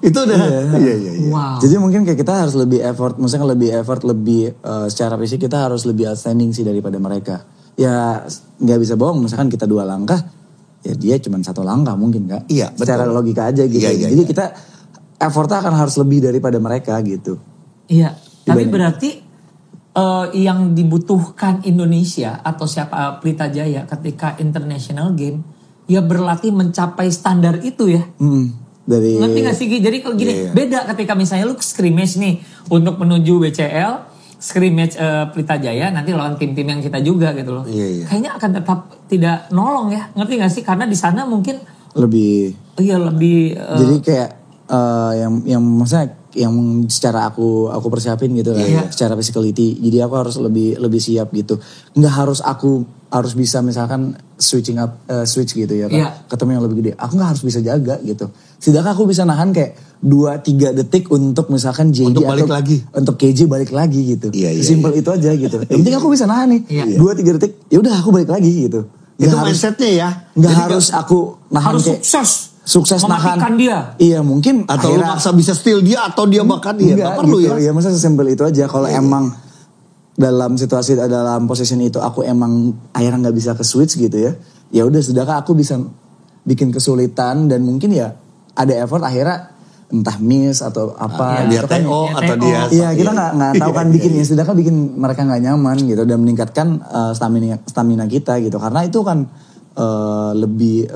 Itu udah. Iya. Wow. Jadi mungkin kayak kita harus lebih effort, maksudnya lebih secara fisik kita harus lebih outstanding sih daripada mereka. Ya nggak bisa bohong, misalkan kita 2 langkah, ya dia cuma 1 langkah mungkin Kak. Iya, betul. Secara logika aja gitu. Iya. Jadi kita effortnya akan harus lebih daripada mereka gitu. Iya. Tapi berarti yang dibutuhkan Indonesia atau siapa Pelita Jaya ketika international game, ya berlatih mencapai standar itu ya. Ngerti gak sih Gi? Jadi kalau gini beda ketika misalnya lu scrimmage nih untuk menuju BCL, scrimmage Pelita Jaya nanti lawan tim-tim yang kita juga gitu loh. Iya. Kayaknya akan tetap tidak nolong ya. Ngerti gak sih? Karena di sana mungkin lebih. Iya lebih. Jadi kayak yang maksudnya yang secara aku persiapin gitu lah, secara physicality. Jadi aku harus lebih siap gitu. Nggak harus aku harus bisa misalkan switch gitu ya kan. Ketemu yang lebih gede. Aku nggak harus bisa jaga gitu. Setidaknya aku bisa nahan kayak 2-3 detik untuk misalkan JJ untuk balik lagi. Untuk KJ balik lagi gitu. Simple itu aja gitu. Yang penting aku bisa nahan nih. 2-3 detik. Ya udah aku balik lagi gitu. Itu mindsetnya ya. Nggak harus aku nahan harus kayak sukses mematikan nahan dia. Iya mungkin atau lu maksa bisa steal dia atau dia makan dia. Enggak perlu gitu, ya. Ya masa sesimpel itu aja. Kalau emang dalam position itu aku emang akhirnya nggak bisa ke switch gitu ya. Ya udah sudahkah aku bisa bikin kesulitan dan mungkin ya ada effort akhirnya entah miss atau apa. Dia TO atau dia. Iya kita nggak tahu kan bikinnya. Sudahkah bikin mereka nggak nyaman gitu dan meningkatkan stamina kita gitu. Karena itu kan lebih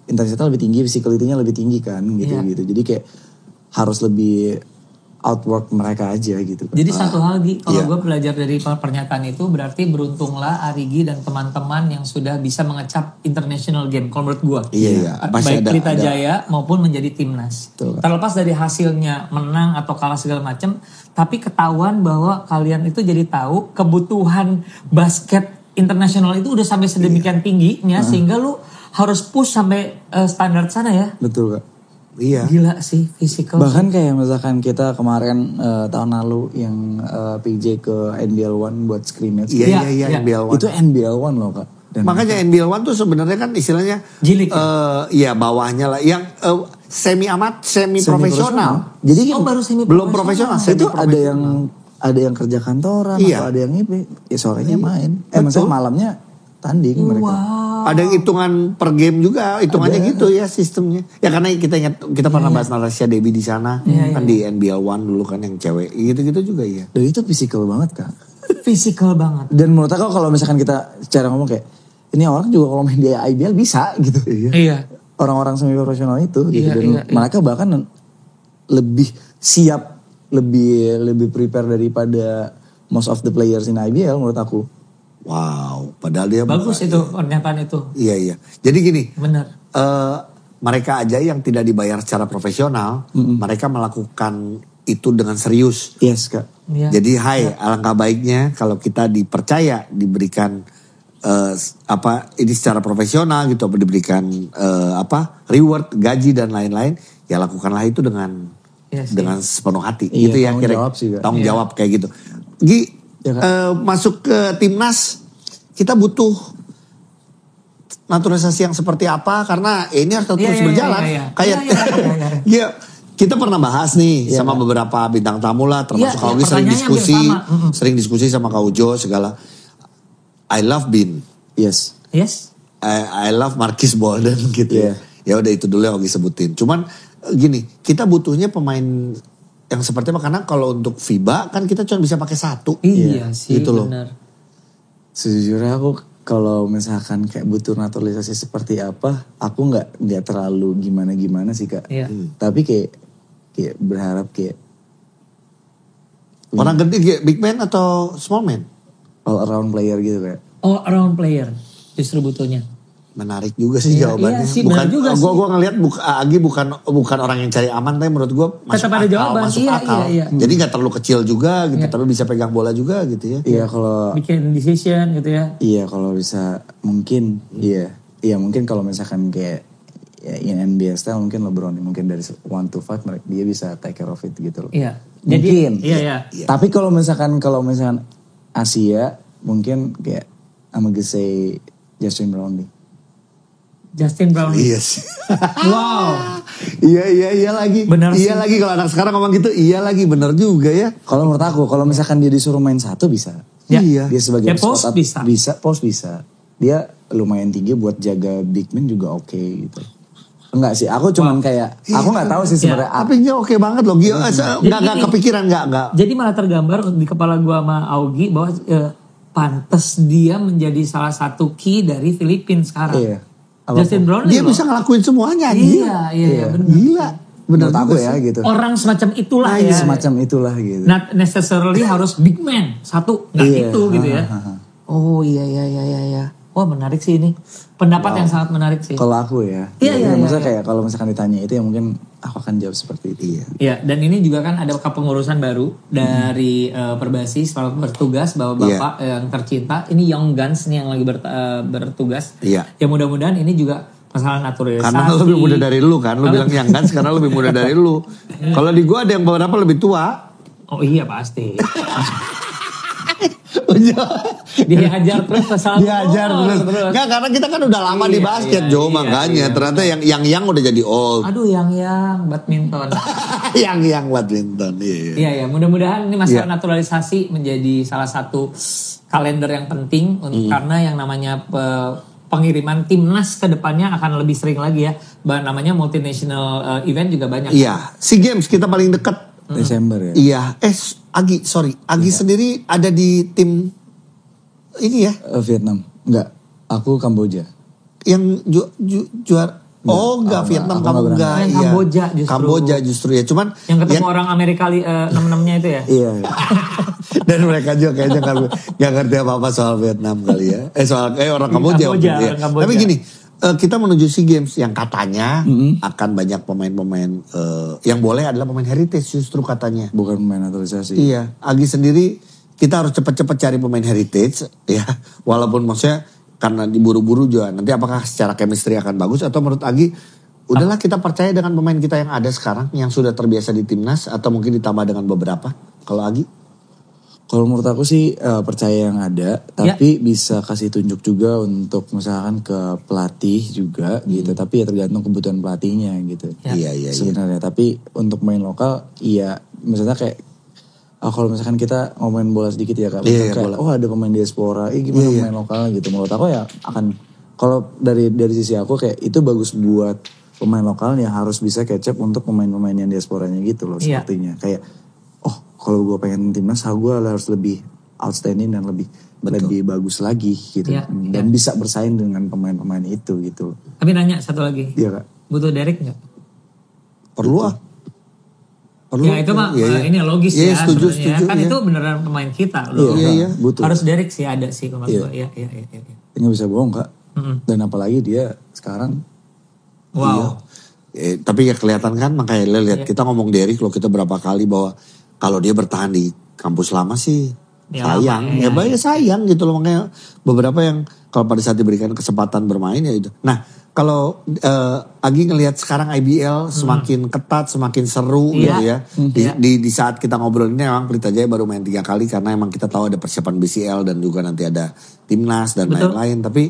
intensitasnya lebih tinggi, physicality-nya lebih tinggi kan gitu. Jadi kayak harus lebih outwork mereka aja gitu. Jadi satu hal Gi, kalau gue belajar dari pernyataan itu berarti beruntunglah Arigi dan teman-teman yang sudah bisa mengecap international game kalau menurut gue. Iya. Baik Pelita Jaya maupun menjadi timnas. Betul. Terlepas dari hasilnya menang atau kalah segala macam, tapi ketahuan bahwa kalian itu jadi tahu kebutuhan basket internasional itu udah sampai sedemikian tingginya sehingga lu harus push sampai standar sana ya. Betul Kak. Iya. Gila sih physical. Bahkan kayak misalkan kita kemarin tahun lalu yang PJ ke NBL One buat scrimmage. Iya NBL One. Itu NBL One loh Kak. Dan makanya NBL One tuh sebenarnya kan istilahnya Jilik. Iya bawahnya lah yang semi profesional. Jadi baru semi belum profesional. Itu ada yang kerja kantoran atau ada yang IP. Ya sorenya main. Maksudnya malamnya tanding mereka. Ada yang hitungan per game juga, hitungannya gitu ya sistemnya. Ya karena kita pernah bahas Natasha Debbie di sana, kan di NBL One dulu kan yang cewek, gitu-gitu juga ya. Dan itu fisikal banget Kak. Fisikal banget. Dan menurut aku kalau misalkan kita cara ngomong kayak, ini orang juga kalau main di IBL bisa gitu. Iya. Orang-orang semi profesional itu gitu. Iya, Dan mereka bahkan lebih siap, lebih prepare daripada most of the players in IBL menurut aku. Wow, padahal dia bagus itu pernyataan itu. Iya. Jadi gini. Benar. Mereka aja yang tidak dibayar secara profesional, mereka melakukan itu dengan serius. Yes Kak. Iya. Jadi alangkah baiknya kalau kita dipercaya, diberikan ini secara profesional gitu, diberikan reward, gaji dan lain-lain, ya lakukanlah itu dengan sepenuh hati. Iya, gitu ya kira-kira. Tanggung jawab kayak gitu. Masuk ke timnas, kita butuh naturalisasi yang seperti apa? Karena ini harus terus berjalan. Kayak kita pernah bahas nih sama beberapa bintang tamu lah, termasuk Kak Ugi sering diskusi sama Kak Ujo segala. I love Bin. Yes. I love Marquis Bolden gitu ya. Ya udah itu dulu yang Ogi sebutin. Cuman gini, kita butuhnya pemain yang seperti apa, karena kalau untuk FIBA kan kita cuma bisa pakai satu. Iya sih, gitu loh. benar. Sejujurnya aku kalau misalkan kayak butuh naturalisasi seperti apa, aku nggak terlalu gimana sih Kak. Iya. Tapi kayak berharap kayak orang gede kayak big man atau small man? All around player gitu kayak. All around player justru butuhnya. Menarik juga sih jawabannya. Iya sih, bukan juga gue ngelihat Agi bukan orang yang cari aman, tapi menurut gue masuk ada jawaban. Masuk akal. Iya. Jadi nggak terlalu kecil juga gitu, tapi bisa pegang bola juga gitu ya. Iya kalau bikin decision gitu ya. Iya kalau bisa mungkin iya mungkin kalau misalkan kayak in NBA style mungkin LeBron mungkin dari 1 to 5 dia bisa take care of it gitu loh. Iya. Mungkin. Iya. Tapi kalau misalkan Asia mungkin kayak I'm gonna say Justin Brownlee. Iya sih. Wow. Iya lagi. Benar iya sih. Lagi kalau anak sekarang ngomong gitu, iya lagi benar juga ya. Kalau menurut aku, kalau misalkan dia disuruh main satu bisa. Ya. Iya. Dia sebagai post bisa. Post bisa. Dia lumayan tinggi buat jaga big man juga oke gitu. Enggak sih, aku cuman kayak aku nggak tahu sih sebenarnya. Tapi dia oke banget loh, Gio. Nggak kepikiran nggak. Jadi malah tergambar di kepala gua sama Augie bahwa pantes dia menjadi salah satu key dari Filipina sekarang. Iya. Justin Brownlee dia bisa ngelakuin semuanya. Iya, benar. Gila. Benar aku ya gitu. Orang semacam itulah ya. Semacam itulah gitu. Not necessarily harus big man satu, nggak itu gitu ya. Oh iya. Wah menarik sih ini. Pendapat yang sangat menarik sih. Kalau aku ya. Iya. Maksudnya kayak kalau misalkan ditanya itu ya mungkin aku akan jawab seperti itu. Iya. Dan ini juga kan ada kepengurusan baru dari Perbasi. Selamat bertugas Bapak yang tercinta. Ini Young Guns nih yang lagi bertugas. Iya. Ya mudah-mudahan ini juga masalah naturalisasi. Karena lebih muda dari lu kan. Lu bilang Young Guns karena lebih muda dari lu. Kalau di gua ada yang beberapa lebih tua. Oh iya pasti. Dihajar terus kesal. Dihajar terus. Enggak, karena kita kan udah lama di basket, Jo, makanya ternyata yang udah jadi old. Aduh, yang badminton. yang badminton. Iya, mudah-mudahan ini masalah naturalisasi menjadi salah satu kalender yang penting karena yang namanya pengiriman timnas ke depannya akan lebih sering lagi ya. Namanya multinational event juga banyak. Iya, SEA Games kita paling dekat Desember ya. Iya, Agi sendiri ada di tim ini ya? Vietnam. Enggak, aku Kamboja. Yang juara. Enggak, Vietnam kamu enggak. Yang Kamboja justru ya. Cuman yang ketemu orang Amerika 6-6-nya itu ya? Iya. Dan mereka juga kayaknya gak ngerti apa-apa soal Vietnam kali ya. Soal orang Kamboja. Tapi gini, kita menuju SEA Games yang katanya akan banyak pemain-pemain yang boleh adalah pemain heritage justru katanya. Bukan pemain naturalisasi. Iya, Agi sendiri kita harus cepat-cepat cari pemain heritage ya. Walaupun maksudnya karena diburu-buru juga. Nanti apakah secara chemistry akan bagus atau menurut Agi udahlah kita percaya dengan pemain kita yang ada sekarang yang sudah terbiasa di timnas atau mungkin ditambah dengan beberapa. Kalau Agi? Kalau menurut aku sih percaya yang ada, tapi bisa kasih tunjuk juga untuk misalkan ke pelatih juga gitu. Tapi ya tergantung kebutuhan pelatihnya gitu. Iya. Sebenarnya, tapi untuk main lokal, iya, misalnya kayak kalau misalkan kita ngomongin bola sedikit ya Kak. Iya, Kayak, bola. oh ada pemain diaspora, gimana pemain lokal gitu. Menurut aku ya akan, kalau dari sisi aku kayak itu bagus buat pemain lokal yang harus bisa catch up untuk pemain-pemain yang diasporanya gitu loh sepertinya. Kayak, oh kalau gue pengen timnas, gue harus lebih outstanding dan lebih bagus lagi gitu. Dan bisa bersaing dengan pemain-pemain itu gitu. Tapi nanya satu lagi. Iya Kak. Butuh Derek nggak? Perlu Perlu. Ya itu mah ini logis ya setuju, sebenarnya. Kan itu beneran pemain kita loh. Iya. Butuh. Harus Derek sih ada sih kalau gue. Iya. Nggak bisa bohong Kak. Dan apalagi dia sekarang. Wow. Tapi ya kelihatan kan, makanya lihat kita ngomong Derek loh, kita berapa kali bahwa kalau dia bertahan di kampus lama sih sayang. Sayang gitu loh, makanya beberapa yang kalau pada saat diberikan kesempatan bermain ya itu. Nah kalau Agi ngelihat sekarang IBL semakin ketat, semakin seru gitu ya. Di saat kita ngobrol ini emang Pelita Jaya baru main 3 kali karena emang kita tahu ada persiapan BCL dan juga nanti ada timnas dan lain-lain. Tapi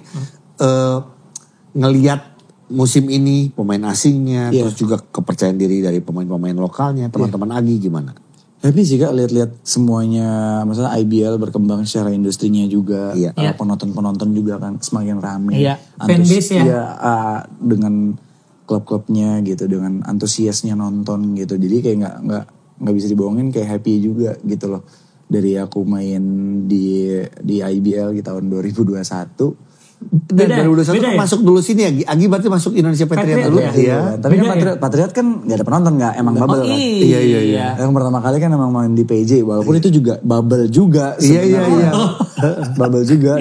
ngelihat musim ini pemain asingnya, terus juga kepercayaan diri dari pemain-pemain lokalnya, teman-teman Agi gimana? Happy sih Kak lihat-lihat semuanya, maksudnya IBL berkembang secara industrinya juga, penonton-penonton juga kan semakin rame. Fanbase ya. Dengan klub-klubnya gitu, dengan antusiasnya nonton gitu. Jadi kayak nggak bisa dibohongin, kayak happy juga gitu loh. Dari aku main di IBL di tahun 2021. Dan 2021 masuk dulu sini ya, Agi berarti masuk Indonesia Patriot dulu. Iya. Tapi kan Patriot kan gak ada penonton, gak emang bubble kan. Iya. Yang pertama kali kan emang main di PJ, walaupun itu juga bubble juga sebenarnya. Iya. Bubble juga.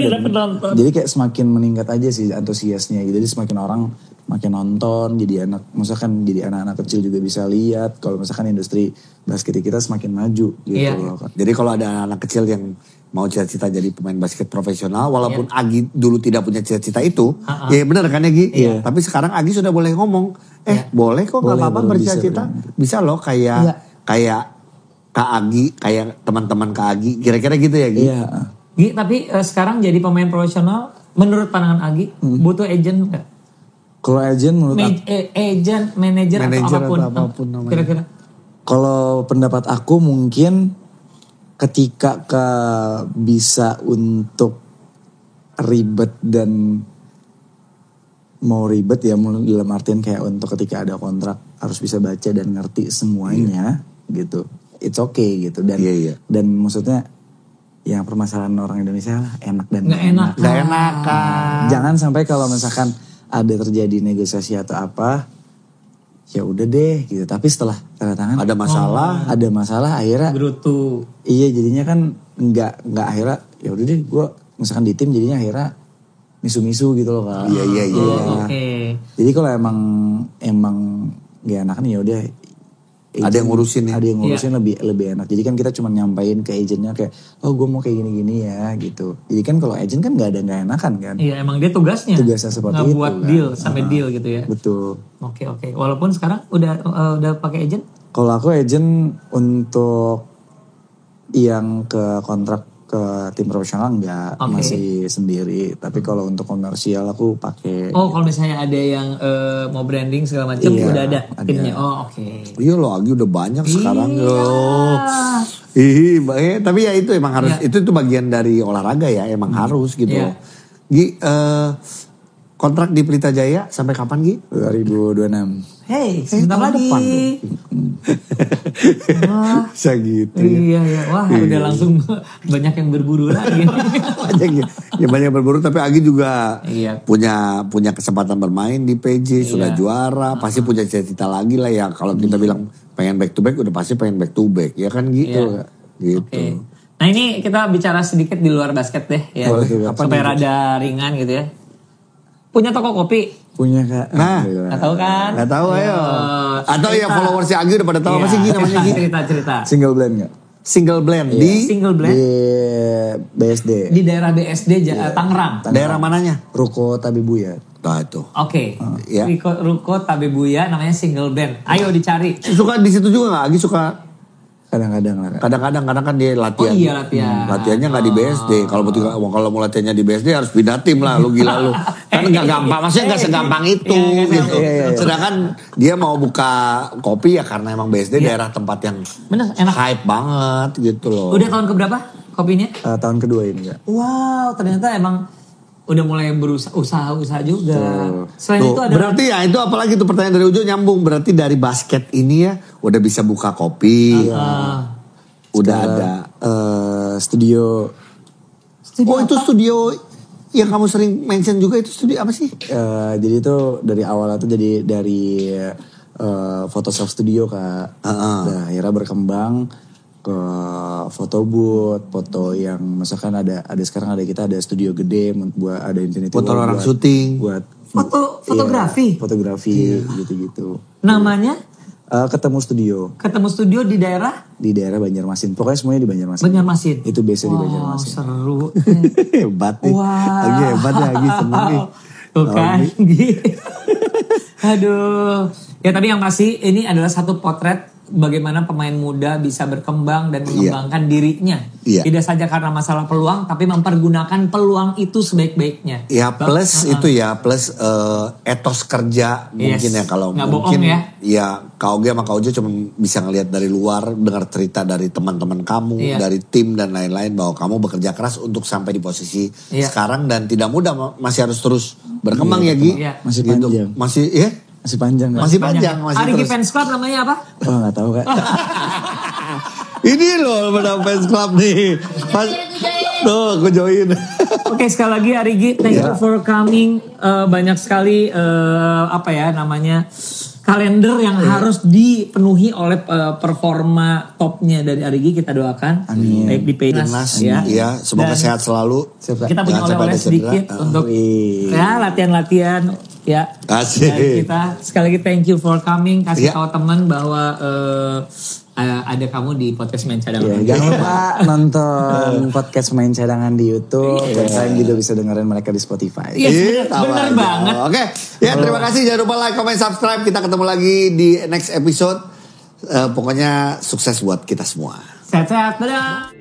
Jadi kayak semakin meningkat aja sih antusiasnya gitu. Jadi semakin orang makin nonton, jadi misalkan jadi anak-anak kecil juga bisa lihat kalau misalkan industri basket kita semakin maju gitu loh. Jadi kalau ada anak kecil yang mau cita-cita jadi pemain basket profesional, walaupun Agi dulu tidak punya cita-cita itu, ya benar kan ya Gi? Tapi sekarang Agi sudah boleh ngomong, boleh kok gak apa-apa bercita-cita. Bisa loh kayak Kak Agi, kayak teman-teman Kak Agi, kira-kira gitu ya Gi? Iya. Gi, tapi sekarang jadi pemain profesional, menurut pandangan Agi, butuh agent nggak? Kalau agent menurut agent, manajer atau apapun namanya. Kira-kira. Kalau pendapat aku mungkin ketika bisa untuk ribet dan mau ribet ya dalam artian kayak untuk ketika ada kontrak harus bisa baca dan ngerti semuanya gitu. It's okay gitu dan maksudnya yang permasalahan orang Indonesia lah enak dan nggak enak. Jangan sampai kalau misalkan ada terjadi negosiasi atau apa, ya udah deh gitu. Tapi setelah tanda tangan ada masalah akhirnya Berutu. Iya jadinya kan nggak akhirnya ya udah deh gue misalkan di tim jadinya akhirnya misu-misu gitu loh Kak. Iya. Okay. Jadi kalau emang gak enakan ya udah ada yang ngurusin lebih enak. Jadi kan kita cuma nyampain ke agentnya kayak gue mau kayak gini-gini ya gitu. Jadi kan kalau agent kan gak enakan kan. Iya emang dia tugasnya seperti itu. Ngebuat deal sampai deal gitu ya. Betul. Oke. Walaupun sekarang udah pakai agent? Kalau aku agent untuk yang ke kontrak ke tim profesional enggak, masih sendiri. Tapi kalau untuk komersial aku pakai. Oh kalau misalnya ada yang mau branding segala macam udah ada timnya. Oh oke. Iya loh Agi udah banyak sekarang loh. Tapi ya itu emang harus, itu bagian dari olahraga ya, emang harus gitu. Gi, kontrak di Pelita Jaya sampai kapan Gi? 2026. Hey, sebentar lagi. Wah, bisa gitu. Iya. Wah, udah langsung banyak yang berburu lagi. banyak berburu, tapi Agi juga punya kesempatan bermain di PJ, sudah juara, pasti punya cita-cita lagi lah ya. Kalau kita bilang pengen back to back, udah pasti pengen back to back, ya kan gitu. Gitu. Okay. Nah ini kita bicara sedikit di luar basket deh ya, supaya rada ringan gitu ya. Punya toko kopi? Punya Kak. Nah, gak tahu kan? Gak tahu ayo. Atau ya followersnya Agi udah pada tahu apa sih Gi namanya Gi? Cerita. Single blend gak? Single blend Single blend? Di BSD. Di daerah BSD Tangerang. Daerah mananya? Ruko Tabebuya. Nah itu. Oke. Ruko Tabebuya namanya Single blend. Ayo dicari. Suka di situ juga gak? Agi suka Kadang-kadang karena kan dia latihan. Oh iya, latihan. Latihannya nggak di BSD. Kalau mau latihannya di BSD harus pindah tim lah. Lu gila lu. Kan nggak gampang. Maksudnya nggak segampang itu gitu. Sedangkan dia mau buka kopi ya karena emang BSD daerah tempat yang Bener, enak. hype banget gitu loh. Udah tahun keberapa kopinya? Tahun kedua ini Kak. Wow, ternyata emang udah mulai usaha juga. Selain Tuh, itu ada berarti ya itu apalagi tuh pertanyaan dari Ujo nyambung. Berarti dari basket ini ya udah bisa buka kopi. Udah ada. Studio. Itu studio yang kamu sering mention juga itu studio apa sih? Jadi itu dari awalnya tuh jadi dari Photoshop studio Kak. Nah, akhirnya berkembang ke foto booth, foto yang misalkan ada sekarang kita ada studio gede buat ada Infinity Foto Wall orang buat, syuting. buat fotografi. Fotografi gitu-gitu. Namanya Ketemu studio di daerah Banjarmasin. Pokoknya semuanya di Banjarmasin. Banjarmasin. Itu biasa di Banjarmasin. Seru. Hebat nih. Wow. Lagi hebat ya, lagi seneng nih. Tuh kan. Aduh. Ya tapi yang pasti ini adalah satu potret bagaimana pemain muda bisa berkembang dan mengembangkan dirinya. Tidak saja karena masalah peluang, tapi mempergunakan peluang itu sebaik-baiknya. Ya plus itu ya, plus etos kerja mungkin ya kalau nggak mungkin bohong ya. Ya Kauge sama Kaujo cuma bisa ngelihat dari luar, dengar cerita dari teman-teman kamu, dari tim dan lain-lain bahwa kamu bekerja keras untuk sampai di posisi sekarang dan tidak mudah, masih harus terus berkembang ya Gi. Masih gitu. panjang. Masih panjang. Masih panjang. Arigi Fans Club namanya apa? Oh nggak tahu Kak. Ini loh pada fans club nih. Tuh aku join. Oke, sekali lagi Arigi, thank you for coming. Banyak sekali kalender yang harus dipenuhi oleh performa topnya dari Arigi. Kita doakan. Amin. Baik di Penas ya. Iya, semoga Dan sehat selalu. Kita punya oleh-oleh sedikit untuk ya latihan-latihan ya. Asik. Dan kita sekali lagi thank you for coming, kasih tahu teman bahwa ada kamu di podcast Main Cadangan. Jangan lupa nonton podcast Main Cadangan di YouTube. Dan kalian juga bisa dengerin mereka di Spotify. Yes, bener banget. Oke, ya terima kasih. Jangan lupa like, comment, subscribe. Kita ketemu lagi di next episode. Pokoknya sukses buat kita semua. Sehat-sehat, dadah.